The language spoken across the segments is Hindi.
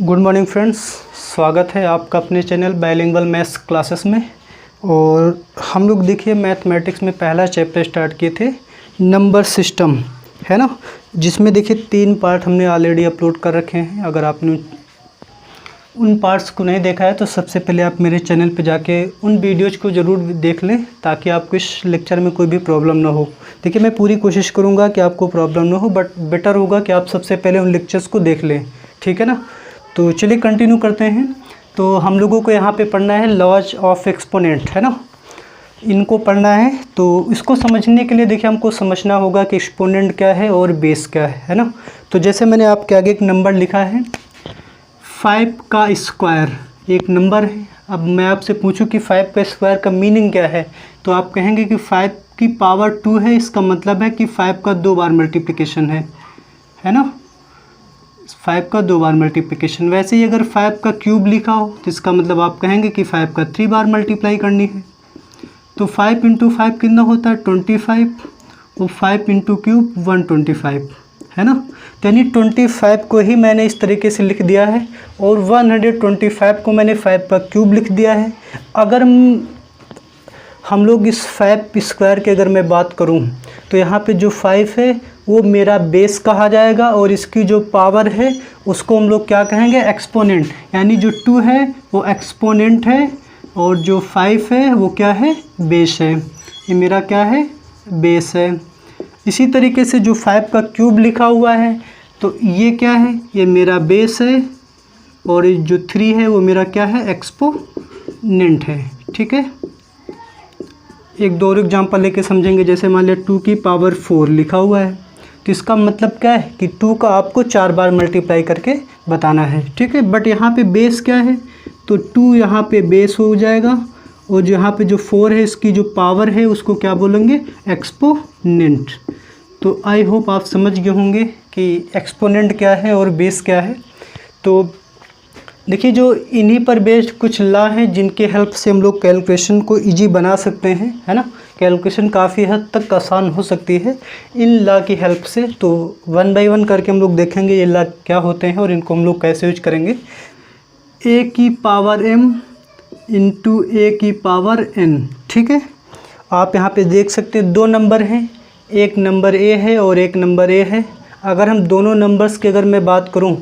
गुड मॉर्निंग फ्रेंड्स, स्वागत है आपका अपने चैनल बाइलिंगुअल मैथ्स क्लासेस में। और हम लोग देखिए मैथमेटिक्स में पहला चैप्टर स्टार्ट किए थे, नंबर सिस्टम, है ना, जिसमें देखिए 3 पार्ट हमने ऑलरेडी अपलोड कर रखे हैं। अगर आपने उन पार्ट्स को नहीं देखा है तो सबसे पहले आप मेरे चैनल पे जाके उन वीडियोज़ को ज़रूर देख लें, ताकि आपको इस लेक्चर में कोई भी प्रॉब्लम ना हो। देखिए मैं पूरी कोशिश करूँगा कि आपको प्रॉब्लम ना हो, बट बेटर होगा कि आप सबसे पहले उन लेक्चर्स को देख लें, ठीक है ना। तो चलिए कंटिन्यू करते हैं। तो हम लोगों को यहाँ पे पढ़ना है लॉज ऑफ एक्सपोनेंट, है ना, इनको पढ़ना है। तो इसको समझने के लिए देखिए हमको समझना होगा कि एक्सपोनेंट क्या है और बेस क्या है ना। तो जैसे मैंने आपके आगे एक नंबर लिखा है 5 का स्क्वायर, एक नंबर है। अब मैं आपसे पूछूं कि 5 का स्क्वायर का मीनिंग क्या है, तो आप कहेंगे कि 5 की पावर 2 है। इसका मतलब है कि 5 का 2 बार मल्टीप्लिकेशन है ना, 5 का 2 बार मल्टीप्लिकेशन। वैसे ही अगर 5 का क्यूब लिखा हो तो इसका मतलब आप कहेंगे कि 5 का 3 बार मल्टीप्लाई करनी है। तो 5 × 5 कितना होता है 25, और 5 × क्यूब 125, है ना। तो यानी 25 को ही मैंने इस तरीके से लिख दिया है, और 125 को मैंने 5 का क्यूब लिख दिया है। अगर हम लोग इस 5 स्क्वायर की अगर मैं बात करूं तो यहाँ पे जो 5 है वो मेरा बेस कहा जाएगा, और इसकी जो पावर है उसको हम लोग क्या कहेंगे, एक्सपोनेंट। यानी जो 2 है वो एक्सपोनेंट है, और जो 5 है वो क्या है, बेस है। ये मेरा क्या है, बेस है। इसी तरीके से जो 5 का क्यूब लिखा हुआ है तो ये क्या है, ये मेरा बेस है, और जो 3 है वो मेरा क्या है, एक्सपोनेंट है, ठीक है। एक दो और एग्जांपल लेके समझेंगे। जैसे मान लिया 2 की पावर 4 लिखा हुआ है, तो इसका मतलब क्या है कि 2 का आपको 4 बार मल्टीप्लाई करके बताना है, ठीक है। बट यहाँ पे बेस क्या है, तो 2 यहाँ पे बेस हो जाएगा, और जो यहाँ पे जो 4 है इसकी जो पावर है उसको क्या बोलेंगे, एक्सपोनेंट। तो आई होप आप समझ गए होंगे कि एक्सपोनेंट क्या है और बेस क्या है। तो देखिए जो इन्हीं पर बेस्ड कुछ लॉ हैं जिनके हेल्प से हम लोग कैलकुलेशन को इजी बना सकते हैं, है ना। कैलकुलेशन काफ़ी हद तक आसान हो सकती है इन लॉ की हेल्प से। तो 1 बाय 1 करके हम लोग देखेंगे ये लॉ क्या होते हैं और इनको हम लोग कैसे यूज करेंगे। a की पावर m इंटू a की पावर n, ठीक है। आप यहाँ पे देख सकते हैं 2 नंबर हैं, एक नंबर a है और एक नंबर a है। अगर हम दोनों नंबर्स की अगर मैं बात करूँ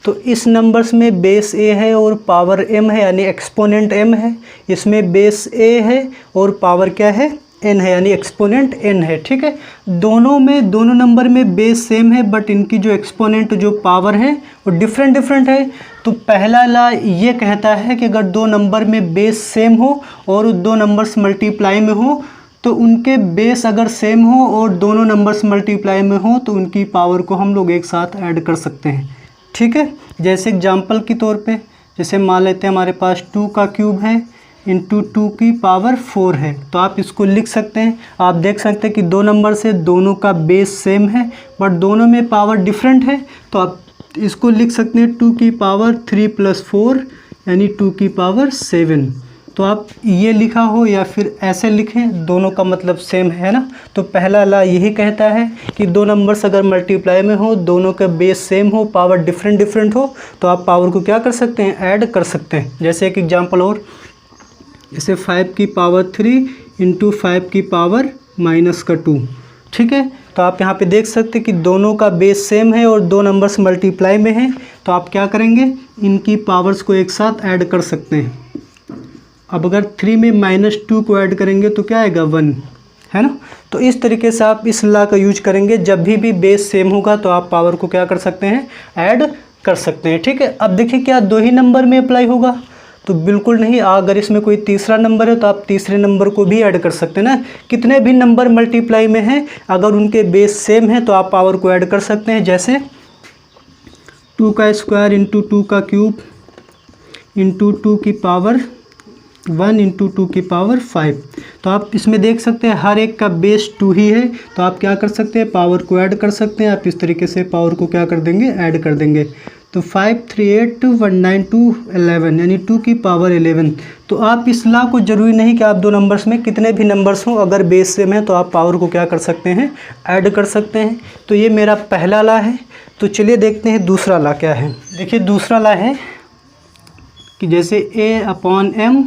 तो इस नंबर्स में बेस a है और पावर m है, यानी एक्सपोनेंट m है। इसमें बेस a है और पावर क्या है, n है, यानी एक्सपोनेंट n है, ठीक है। दोनों नंबर में बेस सेम है, बट इनकी जो एक्सपोनेंट जो पावर है वो डिफरेंट है। तो पहला लॉ ये कहता है कि अगर 2 नंबर में बेस सेम हो और 2 नंबर्स मल्टीप्लाई में हो, तो उनके बेस अगर सेम हो और दोनों नंबर्स मल्टीप्लाई में हो तो उनकी पावर को हम लोग एक साथ ऐड कर सकते हैं, ठीक है। जैसे एग्जाम्पल के तौर पे, जैसे मान लेते हैं हमारे पास 2 का क्यूब है इंटू 2 की पावर 4 है, तो आप इसको लिख सकते हैं। आप देख सकते हैं कि 2 नंबर से दोनों का बेस सेम है, बट दोनों में पावर डिफरेंट है। तो आप इसको लिख सकते हैं 2 की पावर 3 + 4 यानी 2 की पावर 7। तो आप ये लिखा हो या फिर ऐसे लिखें, दोनों का मतलब सेम है ना। तो पहला लॉ यही कहता है कि 2 नंबर्स अगर मल्टीप्लाई में हो, दोनों का बेस सेम हो, पावर डिफरेंट हो, तो आप पावर को क्या कर सकते हैं, ऐड कर सकते हैं। जैसे एक एग्जांपल और, जैसे 5 की पावर 3 इंटू 5 की पावर -2, ठीक है। तो आप यहाँ पे देख सकते हैं कि दोनों का बेस सेम है और 2 नंबर्स मल्टीप्लाई में हैं। तो आप क्या करेंगे, इनकी पावर्स को एक साथ ऐड कर सकते हैं। अब अगर 3 में -2 को ऐड करेंगे तो क्या आएगा, 1, है ना। तो इस तरीके से आप इस लॉ का यूज करेंगे। जब भी बेस सेम होगा तो आप पावर को क्या कर सकते हैं, ऐड कर सकते हैं, ठीक है। अब देखिए क्या 2 ही नंबर में अप्लाई होगा, तो बिल्कुल नहीं। अगर इसमें कोई तीसरा नंबर है तो आप तीसरे नंबर को भी ऐड कर सकते हैं ना। कितने भी नंबर मल्टीप्लाई में हैं, अगर उनके बेस सेम है तो आप पावर को ऐड कर सकते हैं। जैसे 2 का स्क्वायर इंटू 2 का क्यूब इंटू 2 की पावर 1 इंटू 2 की पावर 5। तो आप इसमें देख सकते हैं हर एक का बेस 2 ही है, तो आप क्या कर सकते हैं, पावर को ऐड कर सकते हैं। आप इस तरीके से पावर को क्या कर देंगे, ऐड कर देंगे। तो 5 3 8 1 9 2 11 यानी 2 की पावर 11। तो आप इस लॉ को ज़रूरी नहीं कि आप 2 नंबर्स में कितने भी नंबर्स हों, अगर बेस सेम है तो आप पावर को क्या कर सकते हैं, ऐड कर सकते हैं। तो ये मेरा पहला लॉ है। तो चलिए देखते हैं दूसरा लॉ क्या है। देखिए दूसरा ला है कि जैसे a अपॉन m,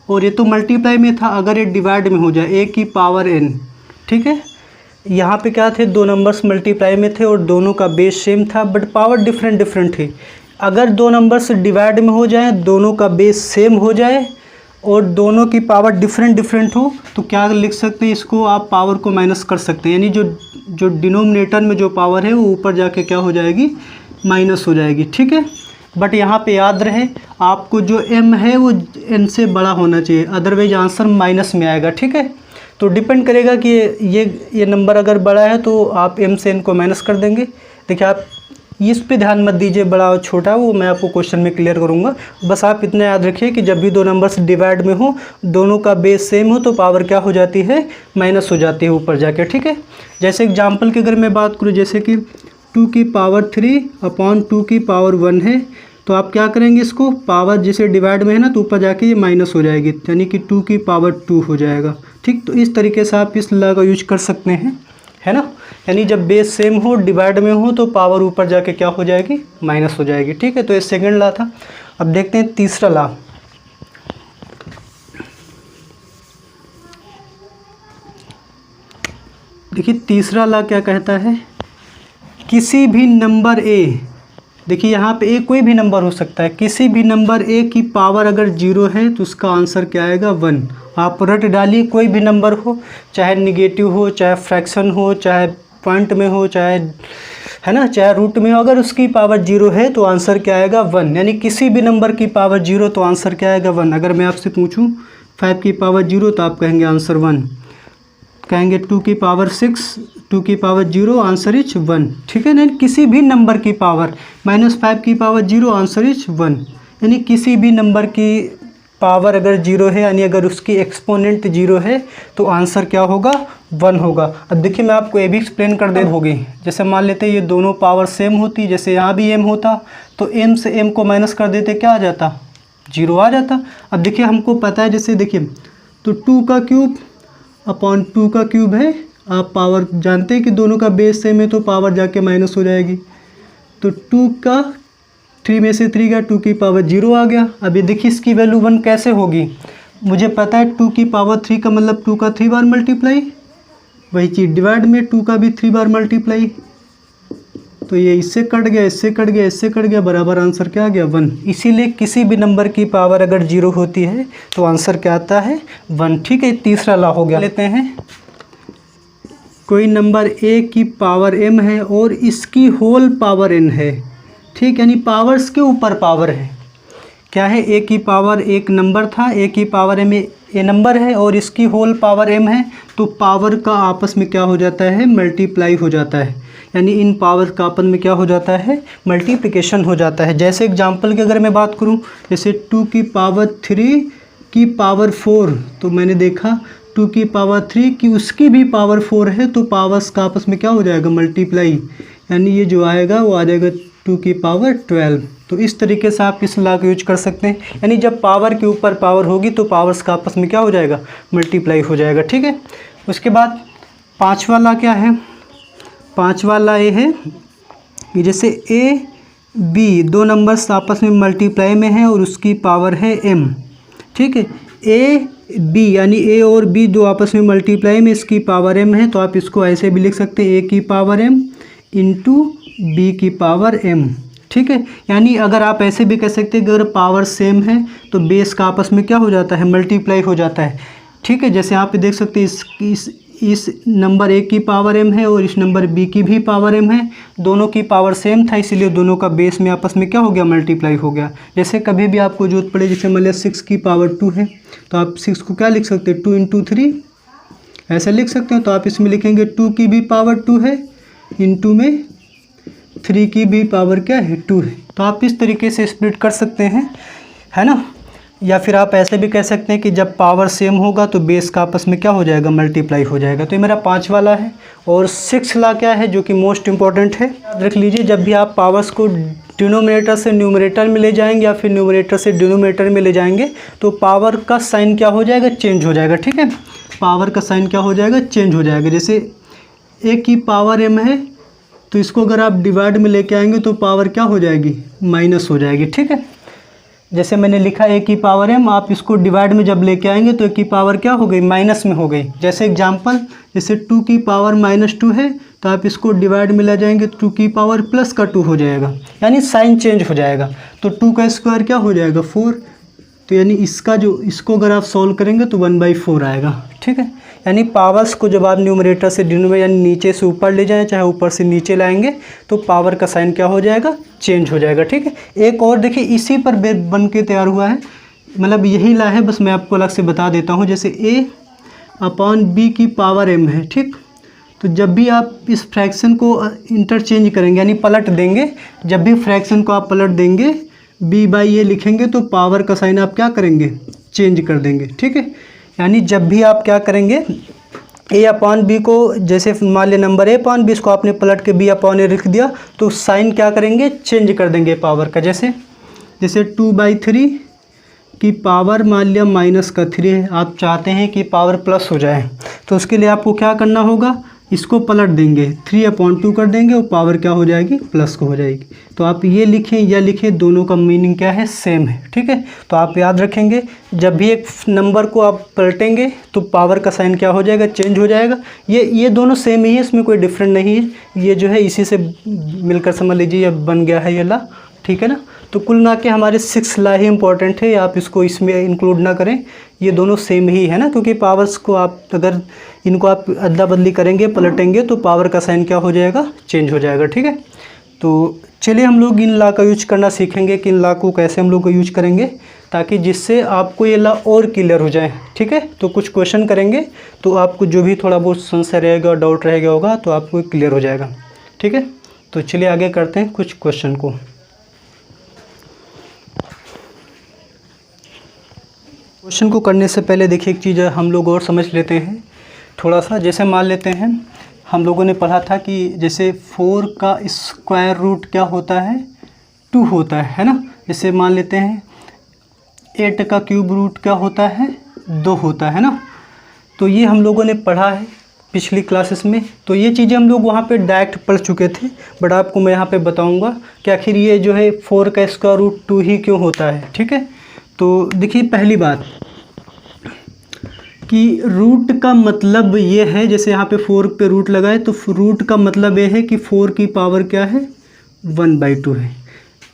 और ये तो मल्टीप्लाई में था, अगर ये डिवाइड में हो जाए a की पावर n, ठीक है। यहाँ पे क्या थे, दो नंबर्स मल्टीप्लाई में थे और दोनों का बेस सेम था बट पावर डिफरेंट डिफरेंट थी। अगर दो नंबर्स डिवाइड में हो जाए, दोनों का बेस सेम हो जाए और दोनों की पावर डिफरेंट डिफरेंट हो, तो क्या लिख सकते हैं, इसको आप पावर को माइनस कर सकते हैं, यानी जो डिनोमिनेटर में जो पावर है वो ऊपर जाके क्या हो जाएगी, माइनस हो जाएगी, ठीक है। बट यहाँ पे याद रहे आपको जो m है वो n से बड़ा होना चाहिए, अदरवाइज आंसर माइनस में आएगा, ठीक है। तो डिपेंड करेगा कि ये नंबर अगर बड़ा है तो आप m से n को माइनस कर देंगे। देखिए आप इस पे ध्यान मत दीजिए, बड़ा और छोटा वो मैं आपको क्वेश्चन में क्लियर करूँगा। बस आप इतना याद रखिए कि जब भी दो नंबर्स डिवाइड में हो, दोनों का बेस सेम हो, तो पावर क्या हो जाती है, माइनस हो जाती है ऊपर जाके, ठीक है। जैसे एग्जाम्पल की अगर मैं बात करूँ, जैसे कि 2 की पावर 3 अपॉन 2 की पावर 1 है, तो आप क्या करेंगे, इसको पावर जैसे डिवाइड में है ना, तो ऊपर जाके ये माइनस हो जाएगी, यानी कि 2 की पावर 2 हो जाएगा, ठीक। तो इस तरीके से आप इस लॉ का यूज कर सकते हैं, है ना। यानी जब बेस सेम हो, डिवाइड में हो, तो पावर ऊपर जाके क्या हो जाएगी, माइनस हो जाएगी, ठीक है। तो ये सेकंड लॉ था। अब देखते हैं तीसरा लॉ। देखिए तीसरा लॉ क्या कहता है, किसी भी नंबर ए, देखिए यहाँ पे ए कोई भी नंबर हो सकता है, किसी भी नंबर ए की पावर अगर 0 है तो उसका आंसर क्या आएगा, 1। आप रट डालिए, कोई भी नंबर हो, चाहे निगेटिव हो, चाहे फ्रैक्शन हो, चाहे पॉइंट में हो, चाहे है ना, चाहे रूट में हो, अगर उसकी पावर 0 है तो आंसर क्या आएगा, 1। यानी किसी भी नंबर की पावर 0 तो आंसर क्या आएगा, 1। अगर मैं आपसे पूछूं 5 की पावर 0 तो आप कहेंगे आंसर 1, कहेंगे 2 की पावर 6, 2 की पावर 0, आंसर इज 1, ठीक है ना। किसी भी नंबर की पावर -5 की पावर 0, आंसर इज 1। यानी किसी भी नंबर की पावर अगर 0 है, यानी अगर उसकी एक्सपोनेंट 0 है तो आंसर क्या होगा, 1 होगा। अब देखिए मैं आपको ये भी एक्सप्लेन कर दे होगी। जैसे मान लेते ये दोनों पावर सेम होती, जैसे यहाँ भी m होता तो m से m को माइनस कर देते, क्या आ जाता, 0 आ जाता। अब देखिए हमको पता है, जैसे देखिए तो 2 का क्यूब अपॉन 2 का क्यूब है, आप पावर जानते हैं कि दोनों का बेस सेम है तो पावर जाके माइनस हो जाएगी। तो 2 का 3 में से 3 गया, 2 की पावर 0 आ गया। अभी देखिए इसकी वैल्यू 1 कैसे होगी, मुझे पता है 2 की पावर 3 का मतलब 2 का 3 बार मल्टीप्लाई, वही चीज़ डिवाइड में 2 का भी 3 बार मल्टीप्लाई, तो ये इससे कट गया, इससे कट गया, इससे कट गया, बराबर आंसर क्या आ गया, 1। इसीलिए किसी भी नंबर की पावर अगर 0 होती है तो आंसर क्या आता है, 1, ठीक है। तीसरा लॉ हो गया। लेते हैं कोई नंबर a की पावर m है और इसकी होल पावर n है, ठीक, यानी पावर्स के ऊपर पावर है। क्या है, a की पावर एक नंबर था, a की पावर m a नंबर है और इसकी होल पावर m है, तो पावर का आपस में क्या हो जाता है, मल्टीप्लाई हो जाता है, यानी इन पावर का आपस में क्या हो जाता है, मल्टीप्लिकेशन हो जाता है। जैसे एग्जांपल की अगर मैं बात करूं, जैसे 2 की पावर 3 की पावर 4, तो मैंने देखा 2 की पावर 3 की उसकी भी पावर 4 है, तो पावर्स का आपस में क्या हो जाएगा, मल्टीप्लाई, यानी ये जो आएगा वो आ जाएगा 2 की पावर 12। तो इस तरीके से आप इस लॉ का यूज कर सकते हैं, यानी जब पावर के ऊपर पावर होगी तो पावर्स का आपस में क्या हो जाएगा, मल्टीप्लाई हो जाएगा, ठीक है। उसके बाद पांचवा लॉ क्या है, पांचवा लॉ ये है कि जैसे ए बी दो नंबर्स आपस में मल्टीप्लाई में है और उसकी पावर है m, ठीक है। ए बी यानी ए और बी दो आपस में मल्टीप्लाई में, इसकी पावर m है, तो आप इसको ऐसे भी लिख सकते हैं, a की पावर m इंटू बी की पावर m, ठीक है। यानी अगर आप ऐसे भी कह सकते हैं कि अगर पावर सेम है तो बेस का आपस में क्या हो जाता है, मल्टीप्लाई हो जाता है, ठीक है। जैसे आप देख सकते हैं इस नंबर a की पावर m है और इस नंबर b की भी पावर m है, दोनों की पावर सेम था, इसीलिए दोनों का बेस में आपस में क्या हो गया, मल्टीप्लाई हो गया। जैसे कभी भी आपको जरूरत पड़े, जैसे मान लिया 6 की पावर 2 है, तो आप 6 को क्या लिख सकते हैं, 2 इंटू 3 ऐसे लिख सकते हैं। तो आप इसमें लिखेंगे 2 की भी पावर 2 है, इंटू में 3 की भी पावर क्या है, 2 है। तो आप इस तरीके से स्प्लिट कर सकते हैं, है ना। या फिर आप ऐसे भी कह सकते हैं कि जब पावर सेम होगा तो बेस का आपस में क्या हो जाएगा, मल्टीप्लाई हो जाएगा। तो ये मेरा 5 वाला है। और 6 लॉ क्या है, जो कि मोस्ट इंपॉर्टेंट है, याद रख लीजिए। जब भी आप पावर्स को डिनोमिनेटर से न्यूमरेटर में ले जाएंगे या फिर न्यूमरेटर से डिनोमिनेटर में ले जाएंगे तो पावर का साइन क्या हो जाएगा, चेंज हो जाएगा, ठीक है। पावर का साइन क्या हो जाएगा, चेंज हो जाएगा। जैसे a की पावर m है तो इसको अगर आप डिवाइड में लेके आएंगे तो पावर क्या हो जाएगी, माइनस हो जाएगी। ठीक है, जैसे मैंने लिखा a की पावर m, आप इसको डिवाइड में जब लेके आएंगे तो a की पावर क्या हो गई, माइनस में हो गई। जैसे एग्जांपल, जैसे 2 की पावर -2 है तो आप इसको डिवाइड में ले जाएंगे तो 2 की पावर प्लस का 2 हो जाएगा, यानी साइन चेंज हो जाएगा। तो 2 का स्क्वायर क्या हो जाएगा, 4। तो यानी इसको अगर आप सॉल्व करेंगे तो 1/4 आएगा। ठीक है, यानी पावर्स को जब आप न्यूमरेटर से डिनोमिनेटर यानी नीचे से ऊपर ले जाएं चाहे ऊपर से नीचे लाएंगे तो पावर का साइन क्या हो जाएगा, चेंज हो जाएगा। ठीक है, एक और देखिए इसी पर बन के तैयार हुआ है, मतलब यही ला है, बस मैं आपको अलग से बता देता हूँ। जैसे a/b की पावर m है। ठीक, तो जब भी आप इस फ्रैक्शन को इंटरचेंज करेंगे यानी पलट देंगे, जब भी फ्रैक्शन को आप पलट देंगे b/a लिखेंगे तो पावर का साइन आप क्या करेंगे, चेंज कर देंगे। ठीक है, यानी जब भी आप क्या करेंगे a/b को, जैसे मान लिया नंबर a/b, इसको आपने पलट के b/a लिख दिया तो साइन क्या करेंगे, चेंज कर देंगे पावर का। जैसे 2/3 की पावर मान लिया -3 है, आप चाहते हैं कि पावर प्लस हो जाए तो उसके लिए आपको क्या करना होगा, इसको पलट देंगे, 3/2 कर देंगे और पावर क्या हो जाएगी, प्लस को हो जाएगी। तो आप ये लिखें या लिखें, दोनों का मीनिंग क्या है, सेम है। ठीक है, तो आप याद रखेंगे जब भी एक नंबर को आप पलटेंगे तो पावर का साइन क्या हो जाएगा, चेंज हो जाएगा। ये दोनों सेम ही है, इसमें कोई डिफरेंट नहीं है। ये जो है इसी से मिलकर समझ लीजिए अब बन गया है ये ला। ठीक है ना, तो कुल मिला के हमारे 6 ला ही इंपॉर्टेंट है, आप इसको इसमें इंक्लूड ना करें, ये दोनों सेम ही है ना, क्योंकि पावर्स को आप अगर इनको आप अदला बदली करेंगे, पलटेंगे तो पावर का साइन क्या हो जाएगा, चेंज हो जाएगा। ठीक है, तो चलिए हम लोग इन ला का यूज करना सीखेंगे कि इन ला को कैसे हम लोग यूज करेंगे ताकि जिससे आपको ये ला और क्लियर हो जाए। ठीक है, तो कुछ क्वेश्चन करेंगे तो आपको जो भी थोड़ा बहुत संशय रहेगा, डाउट रहेगा होगा तो आपको क्लियर हो जाएगा। ठीक है, तो चलिए आगे करते हैं कुछ क्वेश्चन को। क्वेश्चन को करने से पहले देखिए एक चीज़ हम लोग और समझ लेते हैं थोड़ा सा। जैसे मान लेते हैं हम लोगों ने पढ़ा था कि जैसे 4 का स्क्वायर रूट क्या होता है, 2 होता है ना। जैसे मान लेते हैं 8 का क्यूब रूट क्या होता है, 2 होता है ना। तो ये हम लोगों ने पढ़ा है पिछली क्लासेस में, तो ये चीज़ें हम लोग वहाँ पे डायरेक्ट पढ़ चुके थे, बट आपको मैं यहाँ पे बताऊँगा कि आखिर ये जो है 4 का स्क्वायर रूट 2 ही क्यों होता है। ठीक है, तो देखिए पहली बात कि रूट का मतलब ये है, जैसे यहाँ पे 4 पे रूट लगाए तो रूट का मतलब ये है कि 4 की पावर क्या है, 1/2 है।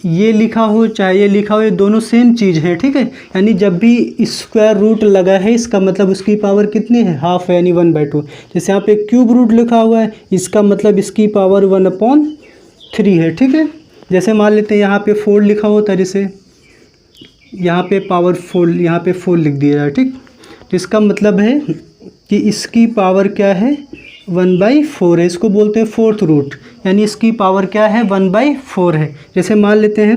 ये लिखा हो चाहे ये लिखा हो, ये दोनों सेम चीज़ है। ठीक है, यानी जब भी स्क्वायर रूट लगा है इसका मतलब उसकी पावर कितनी है, हाफ है, यानी 1/2। जैसे यहाँ पे क्यूब रूट लिखा हुआ है इसका मतलब इसकी पावर 1/3 है। ठीक है, जैसे मान लेते हैं यहाँ पे 4 लिखा होता है, जैसे यहाँ पे पावर 4, यहाँ पे 4 लिख दिया है। ठीक, तो इसका मतलब है कि इसकी पावर क्या है, 1/4 है, इसको बोलते हैं 4th रूट, यानी इसकी पावर क्या है, 1/4 है। जैसे मान लेते हैं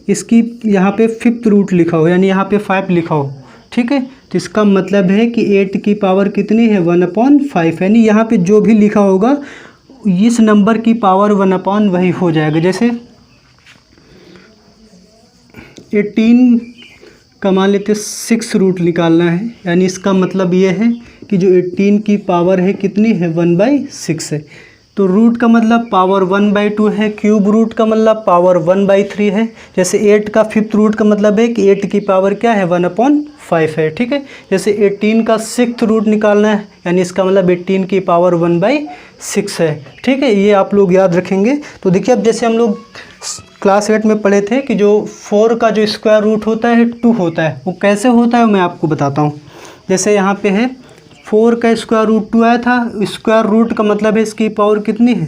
इसकी यहाँ पे 5th रूट लिखा हो, यानी यहाँ पे 5 लिखा हो। ठीक है, तो इसका मतलब है कि 8 की पावर कितनी है, 1/5, यानी यहाँ पे जो भी लिखा होगा इस नंबर की पावर 1/ वही हो जाएगा। जैसे 18 का मान लेते 6 रूट निकालना है, यानी इसका मतलब ये है कि जो 18 की पावर है कितनी है, 1/6 है। तो रूट का मतलब पावर 1/2 है, क्यूब रूट का मतलब पावर 1/3 है। जैसे 8 का 5th रूट का मतलब है कि 8 की पावर क्या है, 1/5 है। ठीक है, जैसे 18 का 6th रूट निकालना है, यानी इसका मतलब 18 की पावर 1/6 है। ठीक है, ये आप लोग याद रखेंगे। तो देखिए अब जैसे हम लोग क्लास 8 में पढ़े थे कि जो 4 का जो स्क्वायर रूट होता है 2 होता है, वो कैसे होता है मैं आपको बताता हूँ। जैसे यहाँ पे है 4 का स्क्वायर रूट 2 आया था, स्क्वायर रूट का मतलब है इसकी पावर कितनी है,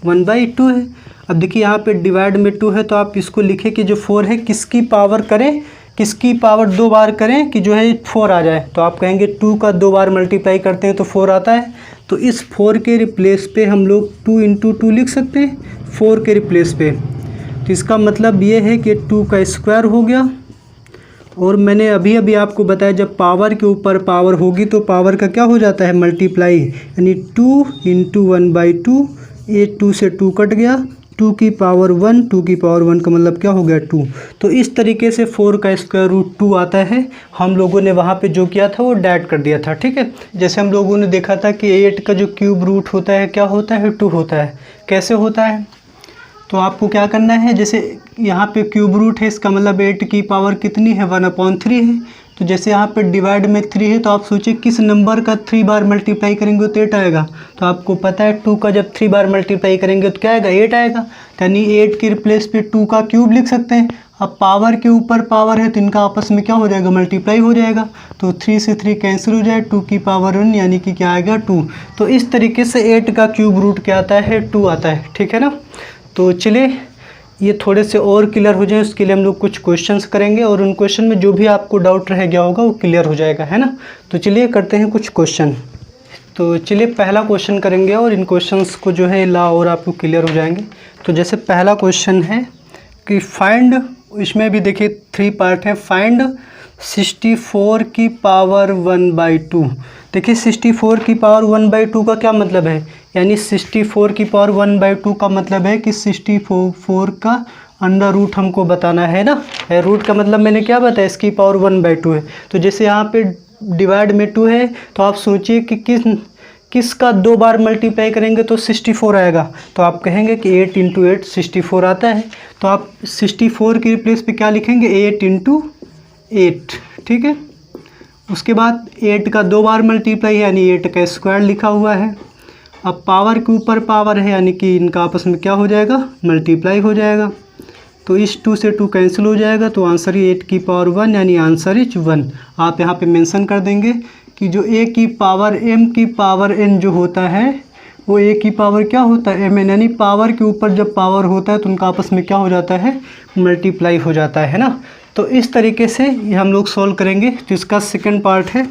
1/2 है। अब देखिए यहाँ पे डिवाइड में 2 है तो आप इसको लिखें कि जो 4 है किसकी पावर करें, किसकी पावर 2 बार करें कि जो है 4 आ जाए। तो आप कहेंगे 2 का 2 बार मल्टीप्लाई करते हैं तो 4 आता है। तो इस 4 के रिप्लेस पे हम लोग 2 × 2 लिख सकते हैं, 4 के रिप्लेस पे। तो इसका मतलब ये है कि 2 का स्क्वायर हो गया। और मैंने अभी अभी आपको बताया जब पावर के ऊपर पावर होगी तो पावर का क्या हो जाता है, मल्टीप्लाई, यानी 2 × 1/2, ये 2 से 2 कट गया, 2 की पावर 1, 2 की पावर 1 का मतलब क्या हो गया 2। तो इस तरीके से 4 का स्क्वायर रूट 2 आता है। हम लोगों ने वहाँ पे जो किया था वो डैट कर दिया था, ठीक है। जैसे हम लोगों ने देखा था कि 8 का जो क्यूब रूट होता है क्या होता है, 2 होता है। कैसे होता है, तो आपको क्या करना है, जैसे यहाँ पे क्यूब रूट है, इसका मतलब 8 की पावर कितनी है, 1/3 है। तो जैसे यहाँ पे डिवाइड में 3 है, तो आप सोचिए किस नंबर का 3 बार मल्टीप्लाई करेंगे तो 8 आएगा। तो आपको पता है 2 का जब 3 बार मल्टीप्लाई करेंगे तो क्या आएगा, 8 आएगा। यानी 8 के रिप्लेस पे 2 का क्यूब लिख सकते हैं। अब पावर के ऊपर पावर है तो इनका आपस में क्या हो जाएगा, मल्टीप्लाई हो जाएगा। तो 3 से 3 कैंसिल हो जाए, 2 की पावर 1 यानी कि क्या आएगा 2। तो इस तरीके से 8 का क्यूब रूट क्या आता है, 2 आता है, ठीक है ना। तो चलिए ये थोड़े से और क्लियर हो जाए, उसके लिए हम लोग कुछ क्वेश्चंस करेंगे और उन क्वेश्चन में जो भी आपको डाउट रह गया होगा वो क्लियर हो जाएगा, है ना। तो चलिए करते हैं कुछ क्वेश्चन। तो चलिए पहला क्वेश्चन करेंगे और इन क्वेश्चंस को जो है ला और आपको क्लियर हो जाएंगे। तो जैसे पहला क्वेश्चन है कि फाइंड, इसमें भी देखिए 3 पार्ट है। फाइंड 64 की पावर 1/2। देखिए 64 की पावर 1/2 का क्या मतलब है, यानी 64 की पावर 1/2 का मतलब है कि 64 का अंडर रूट हमको बताना है ना। रूट का मतलब मैंने क्या बताया, इसकी पावर 1/2 है। तो जैसे यहाँ पे डिवाइड में 2 है, तो आप सोचिए कि किसका 2 बार मल्टीप्लाई करेंगे तो 64 आएगा। तो आप कहेंगे कि 8 × 8 64 आता है। तो आप 64 के रिप्लेस पे क्या लिखेंगे, 8 × 8, ठीक है। उसके बाद 8 का 2 बार मल्टीप्लाई यानी 8 का स्क्वायर लिखा हुआ है। अब पावर के ऊपर पावर है यानी कि इनका आपस में क्या हो जाएगा, मल्टीप्लाई हो जाएगा। तो इस 2 से 2 कैंसिल हो जाएगा, तो आंसर ही 8 की पावर 1 यानी आंसर इज 1। आप यहाँ पे मेंशन कर देंगे कि जो a की पावर m की पावर n जो होता है वो a की पावर क्या होता है, mn, यानी पावर के ऊपर जब पावर होता है तो उनका आपस में क्या हो जाता है, मल्टीप्लाई हो जाता है ना। तो इस तरीके से ये हम लोग सॉल्व करेंगे। तो इसका सेकंड पार्ट है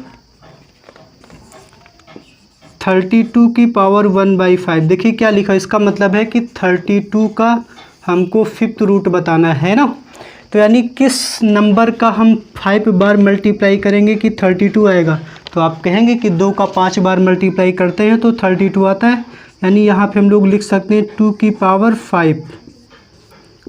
32 की पावर 1/5। देखिए क्या लिखा है, इसका मतलब है कि 32 का हमको 5th रूट बताना है ना। तो यानी किस नंबर का हम 5 बार मल्टीप्लाई करेंगे कि 32 आएगा। तो आप कहेंगे कि 2 का 5 बार मल्टीप्लाई करते हैं तो 32 आता है। यानी यहाँ पे हम लोग लिख सकते हैं 2 की पावर 5,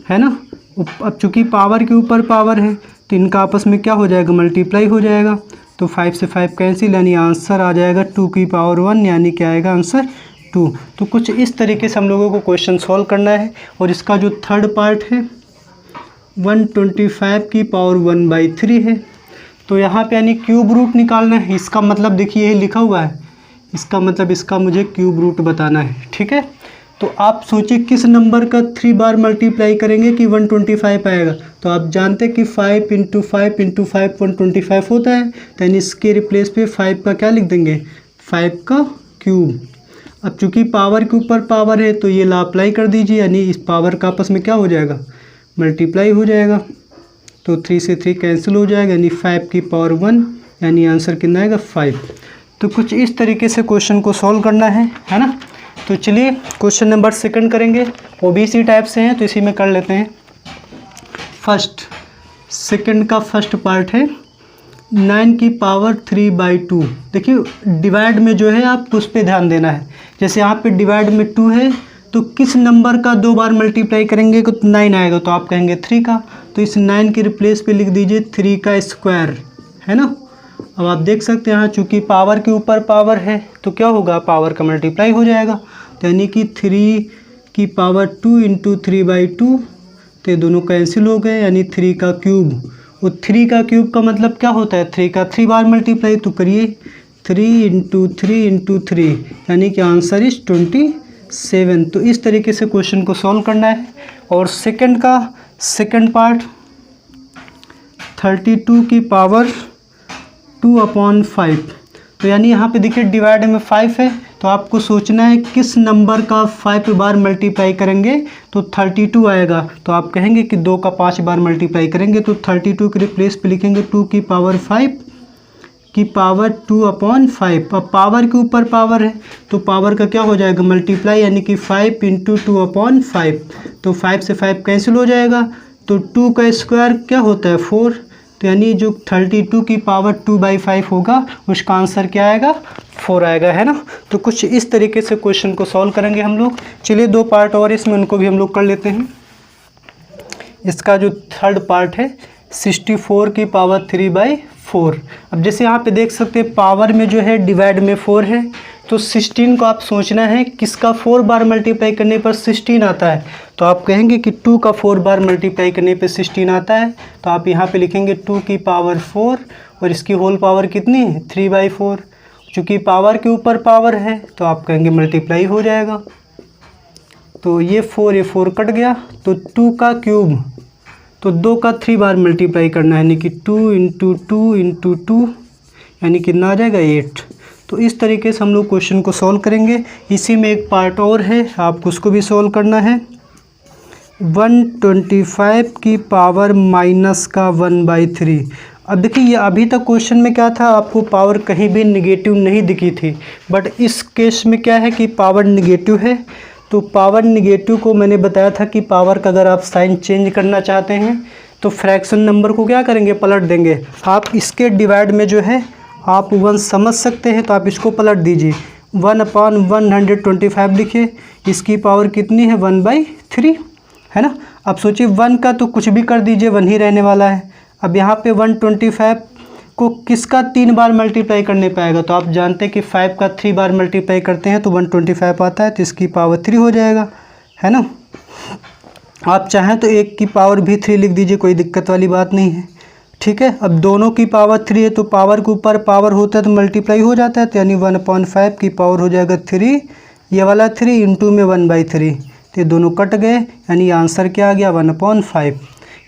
है ना। अब चूँकि पावर के ऊपर पावर है तो इनका आपस में क्या हो जाएगा, मल्टीप्लाई हो जाएगा। तो 5 से 5 कैंसिल यानी आंसर आ जाएगा 2 की पावर 1 यानी क्या आएगा, आंसर 2। तो कुछ इस तरीके से हम लोगों को क्वेश्चन सॉल्व करना है। और इसका जो थर्ड पार्ट है 125 की पावर 1/3 है। तो यहाँ पे यानी क्यूब रूट निकालना है। इसका मतलब देखिए यही लिखा हुआ है, इसका मतलब इसका मुझे क्यूब रूट बताना है, ठीक है। तो आप सोचिए किस नंबर का 3 बार मल्टीप्लाई करेंगे कि 125 आएगा। तो आप जानते हैं कि 5 × 5 × 5 125 होता है। तो यानी इसके रिप्लेस पे 5 का क्या लिख देंगे, 5 का क्यूब। अब चूँकि पावर के ऊपर पावर है तो ये ला अप्लाई कर दीजिए, यानी इस पावर का आपस में क्या हो जाएगा, मल्टीप्लाई हो जाएगा। तो 3 से 3 कैंसिल हो जाएगा यानी 5 की पावर 1 यानी आंसर कितना आएगा, 5। तो कुछ इस तरीके से क्वेश्चन को सॉल्व करना है ना। तो चलिए क्वेश्चन नंबर सेकंड करेंगे। वो भी इसी टाइप से हैं तो इसी में कर लेते हैं। सेकंड का फर्स्ट पार्ट है 9 की पावर 3/2। देखिए डिवाइड में जो है आप उस पर ध्यान देना है। जैसे यहाँ पे डिवाइड में 2 है तो किस नंबर का 2 बार मल्टीप्लाई करेंगे तो 9 आएगा। तो आप कहेंगे 3 का। तो इस 9 के रिप्लेस पे लिख दीजिए 3 का स्क्वायर, है ना। अब आप देख सकते हैं यहाँ चूँकि पावर के ऊपर पावर है तो क्या होगा, पावर का मल्टीप्लाई हो जाएगा। तो यानी कि 3 की पावर 2 × 3/2। तो ये दोनों कैंसिल हो गए यानी 3 का क्यूब। वो 3 का क्यूब का मतलब क्या होता है, 3 का 3 बार मल्टीप्लाई। तो करिए 3 × 3 × 3 यानी कि आंसर इज 27। तो इस तरीके से क्वेश्चन को सॉल्व करना है। और सेकंड का सेकंड पार्ट 32 की पावर 2/5। तो यानी यहाँ पे देखिए डिवाइड में 5 है तो आपको सोचना है किस नंबर का 5 बार मल्टीप्लाई करेंगे तो 32 आएगा। तो आप कहेंगे कि 2 का 5 बार मल्टीप्लाई करेंगे तो 32 के रिप्लेस पे लिखेंगे 2 की पावर 5 की पावर 2/5। अब पावर के ऊपर पावर है तो पावर का क्या हो जाएगा, मल्टीप्लाई, यानी कि 5 × 2/5। तो 5 से 5 कैंसिल हो जाएगा। तो 2 का स्क्वायर क्या होता है, 4, तो यानी जो 32 की पावर 2/5 होगा उसका आंसर क्या आएगा, 4 आएगा, है ना। तो कुछ इस तरीके से क्वेश्चन को सॉल्व करेंगे हम लोग। चलिए 2 पार्ट और इसमें, उनको भी हम लोग कर लेते हैं। इसका जो थर्ड पार्ट है 64 की पावर 3/4। अब जैसे यहाँ पे देख सकते हैं पावर में जो है डिवाइड में 4 है, तो 16 को आप सोचना है किसका 4 बार मल्टीप्लाई करने पर 16 आता है। तो आप कहेंगे कि 2 का 4 बार मल्टीप्लाई करने पे 16 आता है, तो आप यहाँ पे लिखेंगे 2 की पावर 4 और इसकी होल पावर कितनी है 3/4। चूँकि पावर के ऊपर पावर है तो आप कहेंगे मल्टीप्लाई हो जाएगा। तो ये 4 कट गया, तो 2 का क्यूब, तो 2 का 3 बार मल्टीप्लाई करना है, यानी कि 2 × 2 × 2, यानी कितना आ जाएगा 8। तो इस तरीके से हम लोग क्वेश्चन को सॉल्व करेंगे। इसी में एक पार्ट और है, आपको उसको भी सॉल्व करना है। 125 की पावर -1/3। अब देखिए ये अभी तक क्वेश्चन में क्या था, आपको पावर कहीं भी निगेटिव नहीं दिखी थी, बट इस केस में क्या है कि पावर निगेटिव है। तो पावर निगेटिव को मैंने बताया था कि पावर का अगर आप साइन चेंज करना चाहते हैं तो फ्रैक्शन नंबर को क्या करेंगे, पलट देंगे। आप इसके डिवाइड में जो है आप 1 समझ सकते हैं, तो आप इसको पलट दीजिए। 1/125 लिखिए, इसकी पावर कितनी है 1/3, है ना। अब सोचिए 1 का तो कुछ भी कर दीजिए 1 ही रहने वाला है। अब यहाँ पे 125 को किसका 3 बार मल्टीप्लाई करने पाएगा, तो आप जानते हैं कि 5 का 3 बार मल्टीप्लाई करते हैं तो 125 आता है, तो इसकी पावर 3 हो जाएगा, है ना। आप चाहें तो 1 की पावर भी 3 लिख दीजिए, कोई दिक्कत वाली बात नहीं है, ठीक है। अब दोनों की पावर 3 है तो पावर के ऊपर पावर होता है तो मल्टीप्लाई हो जाता है, तो यानी 1/5 की पावर हो जाएगा 3, ये वाला 3 इंटू में 1/3, तो ये दोनों कट गए, यानी आंसर क्या आ गया 1/5,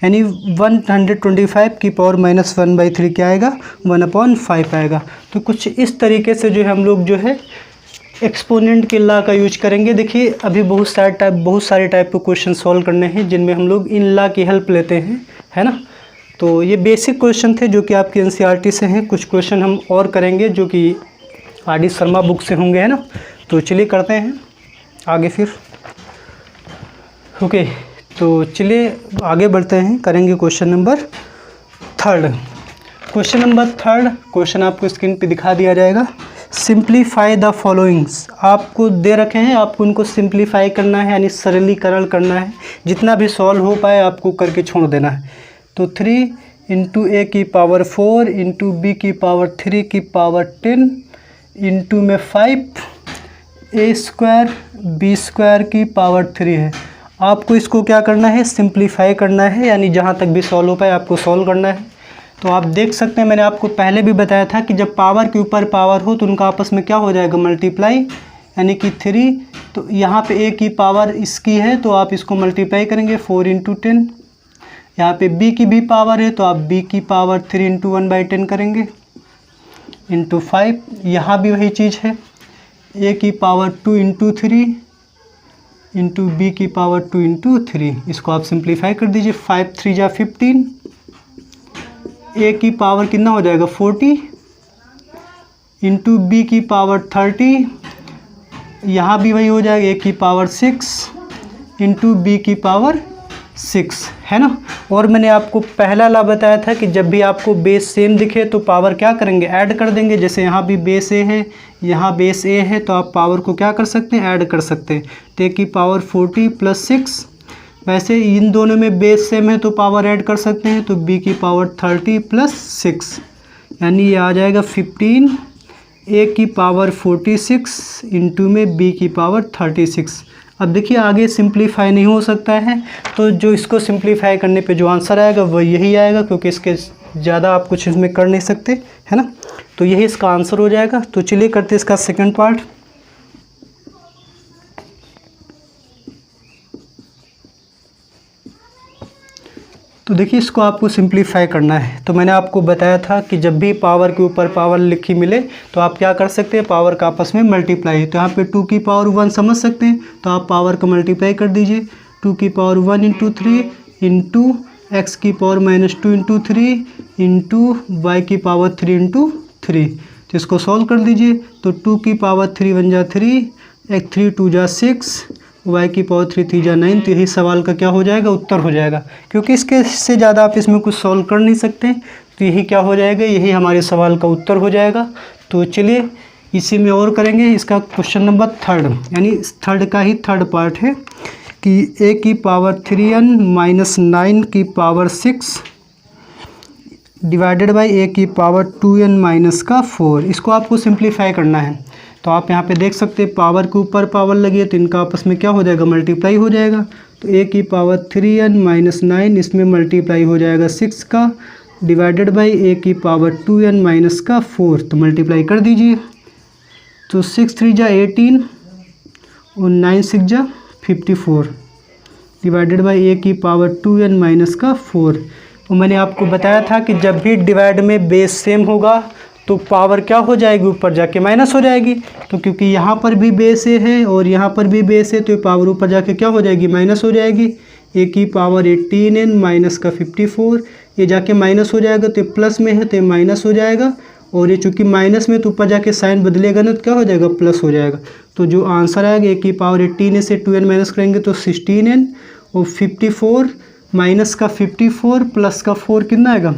यानी 125 की पावर -1/3 क्या आएगा 1/5 आएगा। तो कुछ इस तरीके से जो है हम लोग जो है एक्सपोनेंट के लॉ का यूज करेंगे। देखिए अभी बहुत सारे टाइप के क्वेश्चन सॉल्व करने हैं जिनमें हम लोग इन लॉ की हेल्प लेते हैं, है ना। तो ये बेसिक क्वेश्चन थे जो कि आपके एनसीईआरटी से हैं। कुछ क्वेश्चन हम और करेंगे जो कि आर.डी. शर्मा बुक से होंगे, है ना। तो चलिए करते हैं आगे फिर, ओके। तो चलिए आगे बढ़ते हैं, करेंगे question number 3। Question number 3 question आपको स्क्रीन पे दिखा दिया जाएगा। सिंप्लीफाई द फॉलोइंग्स, आपको दे रखे हैं, आपको उनको सिंप्लीफाई करना है, यानी सरलीकरण करना है। जितना भी सॉल्व हो पाए आपको करके छोड़ देना है। तो 3 × a की पावर 4 × b की पावर 3 की पावर 10 इंटू में 5 a² b² की पावर 3 है। आपको इसको क्या करना है, सिंप्लीफाई करना है, यानी जहाँ तक भी सॉल्व हो पाए आपको सॉल्व करना है। तो आप देख सकते हैं मैंने आपको पहले भी बताया था कि जब पावर के ऊपर पावर हो तो उनका आपस में क्या हो जाएगा मल्टीप्लाई, यानी कि 3। तो यहाँ पे a की पावर इसकी है तो आप इसको मल्टीप्लाई करेंगे 4 × 10। यहाँ पे b की भी पावर है तो आप b की पावर 3 × 1/10 करेंगे इंटू 5। यहाँ भी वही चीज़ है, a की पावर 2 × 3 इंटू बी की पावर 2 × 3। इसको आप सिंप्लीफाई कर दीजिए, 5 3 जा 15, a की पावर कितना हो जाएगा 40 इंटू बी की पावर 30। यहाँ भी वही हो जाएगा, a की पावर 6 इंटू बी की पावर 6, है ना। और मैंने आपको पहला ला बताया था कि जब भी आपको बेस सेम दिखे तो पावर क्या करेंगे, ऐड कर देंगे। जैसे यहाँ भी बेस ए है, यहाँ बेस ए है, तो आप पावर को क्या कर सकते हैं, ऐड कर सकते हैं। तो ए की पावर 40 + 6, वैसे इन दोनों में बेस सेम है तो पावर ऐड कर सकते हैं। तो बी की पावर 30 + 6, यानी ये आ जाएगा 15 ए की पावर 46 इंटू में बी की पावर 36। अब देखिए आगे सिंप्लीफाई नहीं हो सकता है, तो जो इसको सिंप्लीफाई करने पे जो आंसर आएगा वो यही आएगा, क्योंकि इसके ज़्यादा आप कुछ इसमें कर नहीं सकते, है ना। तो यही इसका आंसर हो जाएगा। तो चलिए करते हैं इसका सेकंड पार्ट। तो देखिए इसको आपको सिंप्लीफाई करना है। तो मैंने आपको बताया था कि जब भी पावर के ऊपर पावर लिखी मिले तो आप क्या कर सकते हैं, पावर का आपस में मल्टीप्लाई। तो यहाँ पे 2 की पावर 1 समझ सकते हैं, तो आप पावर को मल्टीप्लाई कर दीजिए। 2 की पावर 1 × 3 इंटू एक्स की पावर -2 × 3 इंटू वाई की पावर 3 × 3। तो इसको सॉल्व कर दीजिए। तो 2 की पावर 3 × 1 = 3, 3 × 2 = 6, y की पावर 3 3 जा 9, तो यही सवाल का क्या हो जाएगा, उत्तर हो जाएगा। क्योंकि इसके से ज़्यादा आप इसमें कुछ सॉल्व कर नहीं सकते, तो यही क्या हो जाएगा, यही हमारे सवाल का उत्तर हो जाएगा। तो चलिए इसी में और करेंगे। इसका क्वेश्चन नंबर 3, यानी थर्ड का ही थर्ड पार्ट है कि a की पावर 3n माइनस 9 की पावर 6 डिवाइडेड बाई a की पावर 2n माइनस का 4। इसको आपको सिंप्लीफाई करना है। तो आप यहाँ पे देख सकते हैं पावर के ऊपर पावर लगी है, तो इनका आपस में क्या हो जाएगा, मल्टीप्लाई हो जाएगा। तो a की पावर 3n माइनस 9 इसमें मल्टीप्लाई हो जाएगा 6 का, डिवाइडेड बाई a की पावर 2n माइनस का 4। तो मल्टीप्लाई कर दीजिए। तो 6 3 जा 18 और 9 6 जा 54, डिवाइडेड बाई a की पावर 2n माइनस का 4। और मैंने आपको बताया था कि जब भी डिवाइड में बेस सेम होगा तो पावर क्या हो जाएगी, ऊपर जाके माइनस हो जाएगी। तो क्योंकि यहाँ पर भी बेस ए है और यहाँ पर भी बेस है, तो पावर ऊपर जाके क्या हो जाएगी, माइनस हो जाएगी। a की पावर 18n माइनस का 54, ये जाके माइनस हो जाएगा, तो प्लस में है तो माइनस हो जाएगा। और ये चूँकि माइनस में तो ऊपर जाके साइन बदलेगा ना, तो क्या हो जाएगा, प्लस हो जाएगा। तो जो आंसर आएगा a की पावर 18 से 2n माइनस करेंगे तो 16n, और 54 माइनस का 54 प्लस का 4 कितना आएगा,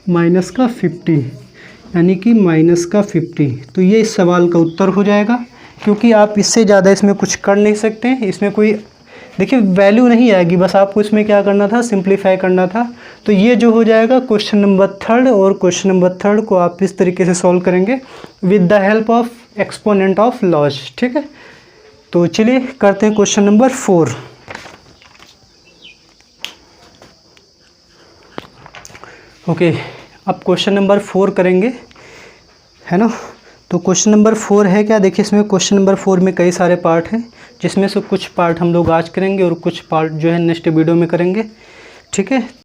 माइनस का 50, यानी कि माइनस का 50। तो ये इस सवाल का उत्तर हो जाएगा। क्योंकि आप इससे ज़्यादा इसमें कुछ कर नहीं सकते, इसमें कोई देखिए वैल्यू नहीं आएगी, बस आपको इसमें क्या करना था, सिंप्लीफाई करना था। तो ये जो हो जाएगा क्वेश्चन नंबर 3, और क्वेश्चन नंबर 3 को आप इस तरीके से सॉल्व करेंगे with the help of exponent of laws. ठीक है, तो चलिए करते हैं क्वेश्चन नंबर 4। ओके, अब क्वेश्चन नंबर 4 करेंगे, है ना। तो क्वेश्चन नंबर 4 है क्या, देखिए इसमें क्वेश्चन नंबर 4 में कई सारे पार्ट हैं, जिसमें से कुछ पार्ट हम लोग आज करेंगे और कुछ पार्ट जो है नेक्स्ट वीडियो में करेंगे। ठीक है।